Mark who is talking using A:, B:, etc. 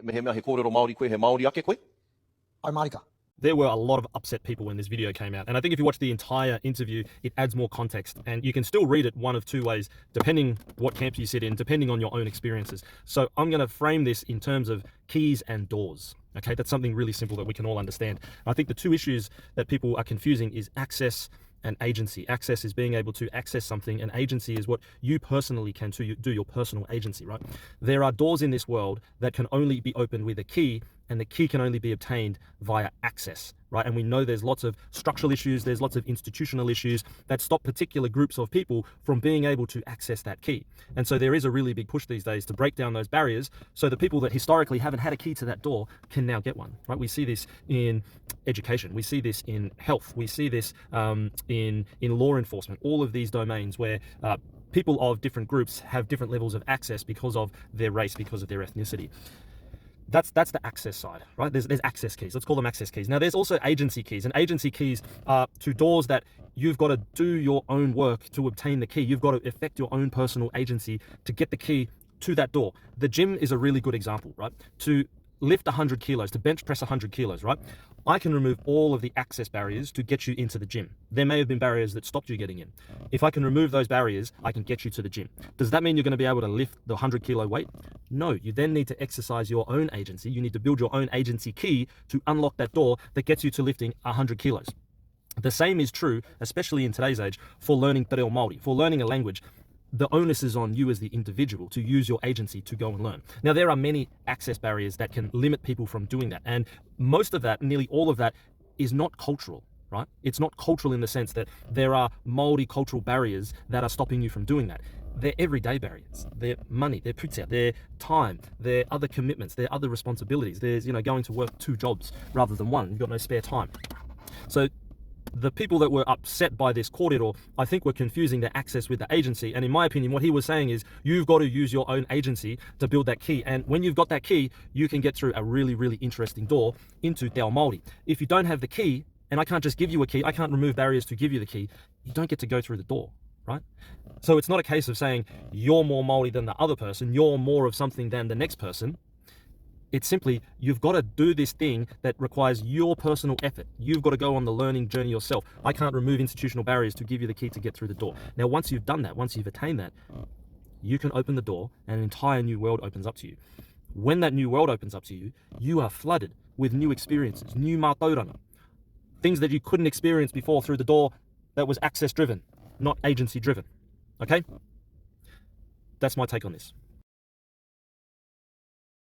A: Mehe mea he kōrero Māori koe, he Māori ake koe?
B: Ai Māori ka.
C: There were a lot of upset people when this video came out. And I think if you watch the entire interview, it adds more context. And you can still read it one of two ways, depending what camp you sit in, depending on your own experiences. So I'm going to frame this in terms of keys and doors. Okay, that's something really simple that we can all understand. I think the two issues that people are confusing is access and agency. Access is being able to access something, and agency is what you personally can do your personal agency, right? There are doors in this world that can only be opened with a key, and the key can only be obtained via access, right? And we know there's lots of structural issues, there's lots of institutional issues that stop particular groups of people from being able to access that key. And so there is a really big push these days to break down those barriers so the people that historically haven't had a key to that door can now get one, right? We see this in education, we see this in health, we see this in law enforcement, all of these domains where people of different groups have different levels of access because of their race, because of their ethnicity. That's the access side, right? There's access keys. Let's call them access keys. Now, there's also agency keys, and agency keys are to doors that you've got to do your own work to obtain the key. You've got to effect your own personal agency to get the key to that door. The gym is a really good example, right? To lift 100 kilos, to bench press 100 kilos, right? I can remove all of the access barriers to get you into the gym. There may have been barriers that stopped you getting in. If I can remove those barriers, I can get you to the gym. Does that mean you're going to be able to lift the 100 kilo weight? No, you then need to exercise your own agency. You need to build your own agency key to unlock that door that gets you to lifting 100 kilos. The same is true, especially in today's age, for learning te reo Māori, for learning a language. The onus is on you as the individual to use your agency to go and learn. Now, there are many access barriers that can limit people from doing that. And most of that, nearly all of that, is not cultural, right? It's not cultural in the sense that there are Māori cultural barriers that are stopping you from doing that. They're everyday barriers. They're money, they're puts out, they're time, they're other commitments, they're other responsibilities. There's, going to work 2 jobs rather than 1. You've got no spare time. So the people that were upset by this kōrero, I think, were confusing the access with the agency. And in my opinion, what he was saying is you've got to use your own agency to build that key. And when you've got that key, you can get through a really, really interesting door into te ao Māori. If you don't have the key, and I can't just give you a key, I can't remove barriers to give you the key, you don't get to go through the door, right? So it's not a case of saying you're more Māori than the other person, you're more of something than the next person. It's simply, you've got to do this thing that requires your personal effort. You've got to go on the learning journey yourself. I can't remove institutional barriers to give you the key to get through the door. Now, once you've done that, once you've attained that, you can open the door and an entire new world opens up to you. When that new world opens up to you, you are flooded with new experiences, new mātauranga, things that you couldn't experience before through the door that was access driven, not agency driven. Okay? That's my take on this.